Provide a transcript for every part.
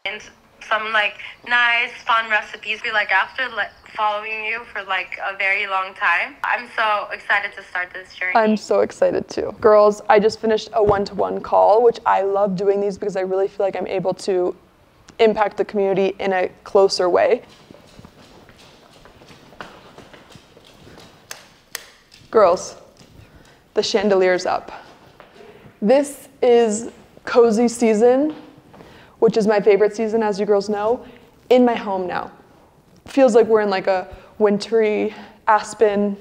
And some like nice fun recipes. Be like after following you for like a very long time, I'm so excited to start this journey. I'm so excited too. Girls, I just finished a one-to-one call, which I love doing these because I really feel like I'm able to impact the community in a closer way. Girls, the chandelier's up. This is cozy season, which is my favorite season, as you girls know, in my home now. Feels like we're in like a wintry aspen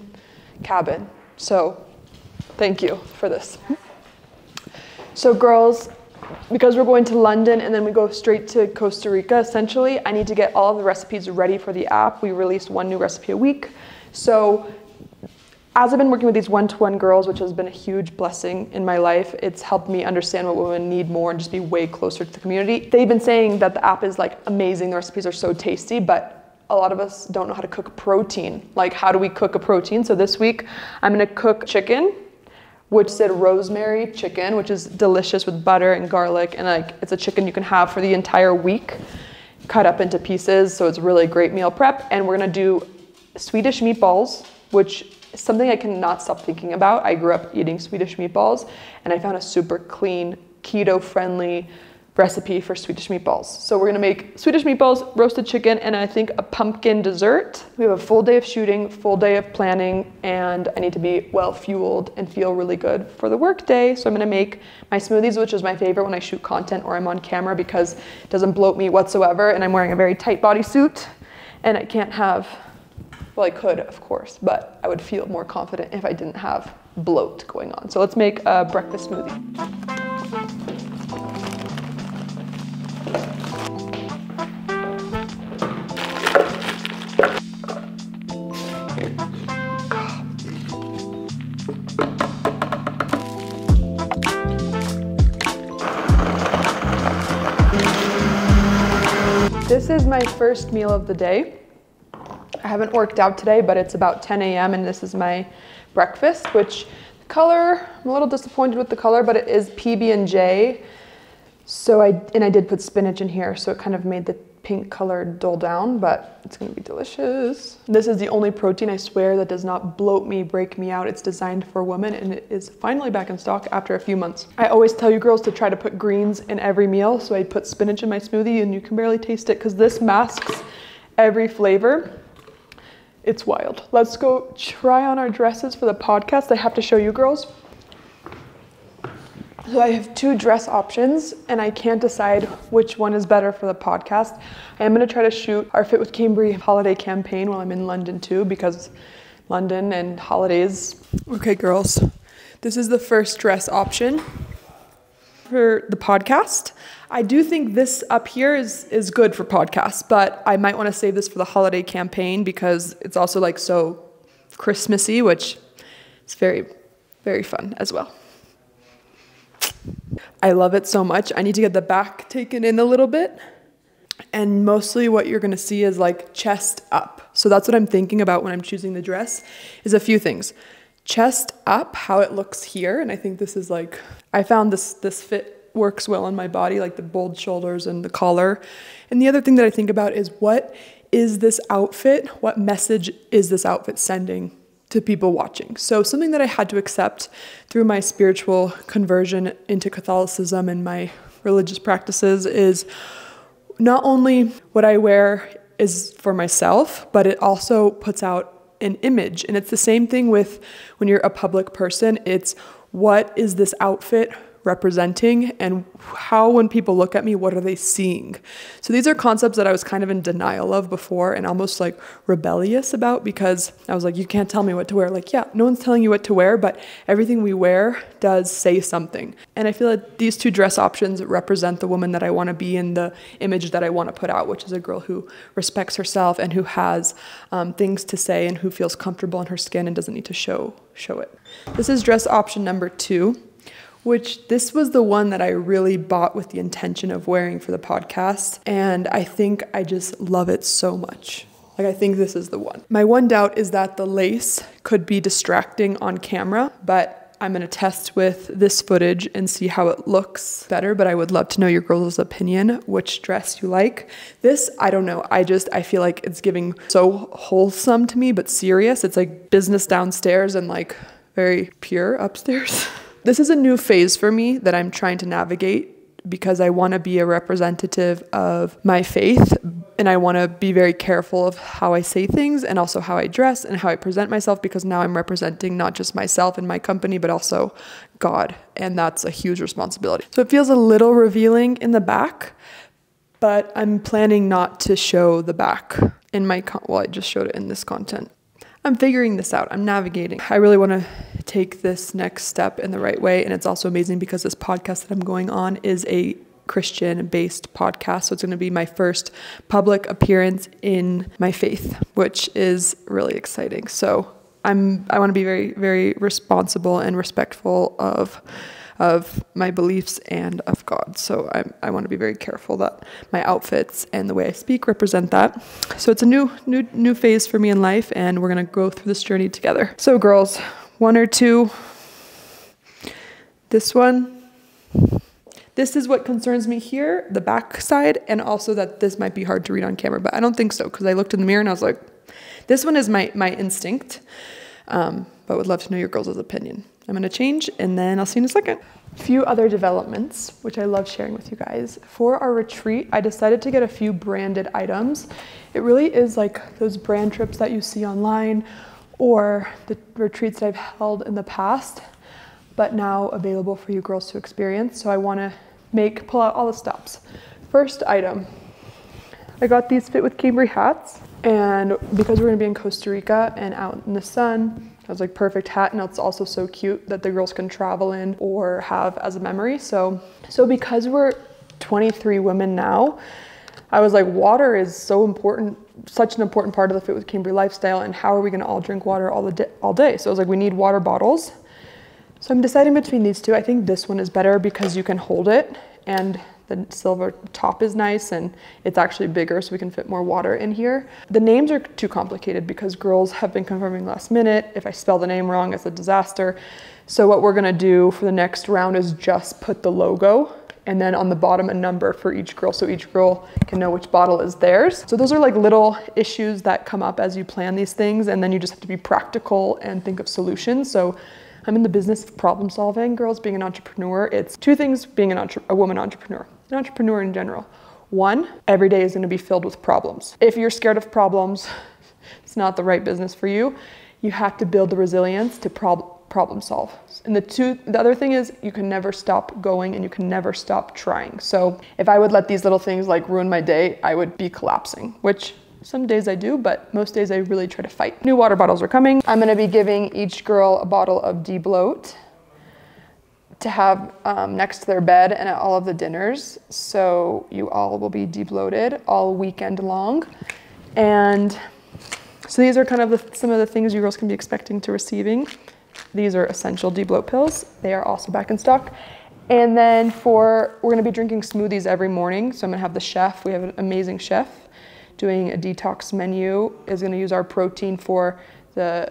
cabin. So thank you for this. So girls, because we're going to London and then we go straight to Costa Rica, essentially, I need to get all of the recipes ready for the app. We release one new recipe a week. So as I've been working with these one-to-one girls, which has been a huge blessing in my life, it's helped me understand what women need more and just be way closer to the community. They've been saying that the app is like amazing, the recipes are so tasty, but a lot of us don't know how to cook protein. Like, how do we cook a protein? So this week, I'm gonna cook chicken, which said rosemary chicken, which is delicious with butter and garlic, and like it's a chicken you can have for the entire week, cut up into pieces, so it's really great meal prep. And we're gonna do Swedish meatballs, which something I cannot stop thinking about. I grew up eating Swedish meatballs and I found a super clean, keto-friendly recipe for Swedish meatballs. So we're gonna make Swedish meatballs, roasted chicken, and I think a pumpkin dessert. We have a full day of shooting, full day of planning, and I need to be well-fueled and feel really good for the work day. So I'm gonna make my smoothies, which is my favorite when I shoot content or I'm on camera because it doesn't bloat me whatsoever, and I'm wearing a very tight bodysuit, and I can't have, well, I could, of course, but I would feel more confident if I didn't have bloat going on. So let's make a breakfast smoothie. This is my first meal of the day. I haven't worked out today, but it's about 10 a.m. and this is my breakfast, which the color, I'm a little disappointed with the color, but it is PB&J. So I did put spinach in here, so it kind of made the pink color dull down, but it's gonna be delicious. This is the only protein, I swear, that does not bloat me, break me out. It's designed for women and it is finally back in stock after a few months. I always tell you girls to try to put greens in every meal, so I put spinach in my smoothie and you can barely taste it because this masks every flavor. It's wild. Let's go try on our dresses for the podcast. I have to show you girls. So I have two dress options and I can't decide which one is better for the podcast. I am gonna try to shoot our Fit with Cambry holiday campaign while I'm in London too, because London and holidays. Okay girls, this is the first dress option for the podcast. I do think this up here is good for podcasts, but I might want to save this for the holiday campaign because it's also like so Christmassy, which is very, very fun as well. I love it so much. I need to get the back taken in a little bit. And mostly what you're gonna see is like chest up. So that's what I'm thinking about when I'm choosing the dress, is a few things. Chest up, how it looks here. And I think this is like, I found this fit works well on my body, like the bold shoulders and the collar. And the other thing that I think about is, what is this outfit? What message is this outfit sending to people watching? So something that I had to accept through my spiritual conversion into Catholicism and my religious practices is not only what I wear is for myself, but it also puts out an image. And it's the same thing with when you're a public person. It's, what is this outfit representing, and how, when people look at me, what are they seeing? So these are concepts that I was kind of in denial of before and almost like rebellious about, because I was like, you can't tell me what to wear. Like, yeah, no one's telling you what to wear, but everything we wear does say something. And I feel like these two dress options represent the woman that I want to be and the image that I want to put out, which is a girl who respects herself and who has things to say and who feels comfortable in her skin and doesn't need to show it. This is dress option number 2. Which this was the one that I really bought with the intention of wearing for the podcast. And I think I just love it so much. Like, I think this is the one. My one doubt is that the lace could be distracting on camera, but I'm gonna test with this footage and see how it looks better, but I would love to know your girls' opinion, which dress you like. This, I don't know, I feel like it's giving so wholesome to me, but serious. It's like business downstairs and like very pure upstairs. This is a new phase for me that I'm trying to navigate because I want to be a representative of my faith, and I want to be very careful of how I say things and also how I dress and how I present myself, because now I'm representing not just myself and my company, but also God, and that's a huge responsibility. So it feels a little revealing in the back, but I'm planning not to show the back in my, well, I just showed it in this content. I'm figuring this out. I'm navigating. I really want to take this next step in the right way. And it's also amazing because this podcast that I'm going on is a Christian-based podcast. So it's going to be my first public appearance in my faith, which is really exciting. So I want to be very, very responsible and respectful of my beliefs and of God. So I want to be very careful that my outfits and the way I speak represent that. So it's a new phase for me in life, and we're going to go through this journey together. So girls, 1 or 2, this one, this is what concerns me here, the back side, and also that this might be hard to read on camera, but I don't think so, because I looked in the mirror and I was like, this one is my instinct, but would love to know your girls' opinion. I'm going to change, and then I'll see you in a second. A few other developments, which I love sharing with you guys. For our retreat, I decided to get a few branded items. It really is like those brand trips that you see online or the retreats that I've held in the past, but now available for you girls to experience. So I want to pull out all the stops. First item, I got these Fit with Cambry hats, and because we're going to be in Costa Rica and out in the sun, I was like, perfect hat, and it's also so cute that the girls can travel in or have as a memory. So because we're 23 women now, I was like, water is so important, such an important part of the Fit with Cambry lifestyle, and how are we gonna all drink water all day? So I was like, we need water bottles. So I'm deciding between these two. I think this one is better because you can hold it, and the silver top is nice, and it's actually bigger, so we can fit more water in here. The names are too complicated because girls have been confirming last minute. If I spell the name wrong, it's a disaster. So what we're gonna do for the next round is just put the logo, and then on the bottom a number for each girl, so each girl can know which bottle is theirs. So those are like little issues that come up as you plan these things, and then you just have to be practical and think of solutions. So I'm in the business of problem solving, girls. Being an entrepreneur, it's two things being a woman entrepreneur. An entrepreneur in general. 1, every day is going to be filled with problems. If you're scared of problems, it's not the right business for you. You have to build the resilience to problem solve. And the other thing is you can never stop going, and you can never stop trying. So if I would let these little things like ruin my day, I would be collapsing, which some days I do, but most days I really try to fight. New water bottles are coming. I'm going to be giving each girl a bottle of D-Bloat to have next to their bed and at all of the dinners. So you all will be de-bloated all weekend long. And so these are kind of some of the things you girls can be expecting to receiving. These are essential de-bloat pills. They are also back in stock. And then we're gonna be drinking smoothies every morning. So I'm gonna have the chef, we have an amazing chef doing a detox menu, is gonna use our protein for the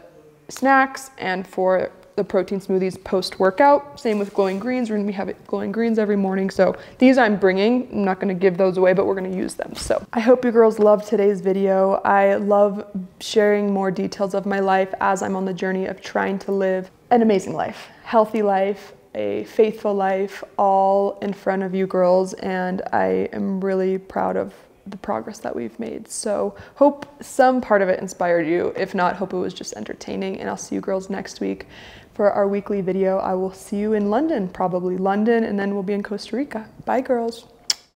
snacks and for the protein smoothies post-workout. Same with glowing greens. We're gonna be having glowing greens every morning. So these I'm bringing. I'm not gonna give those away, but we're gonna use them. So I hope you girls loved today's video. I love sharing more details of my life as I'm on the journey of trying to live an amazing life, healthy life, a faithful life, all in front of you girls. And I am really proud of the progress that we've made. So hope some part of it inspired you. If not, hope it was just entertaining, and I'll see you girls next week for our weekly video. I will see you in London, probably London, and then we'll be in Costa Rica. Bye girls.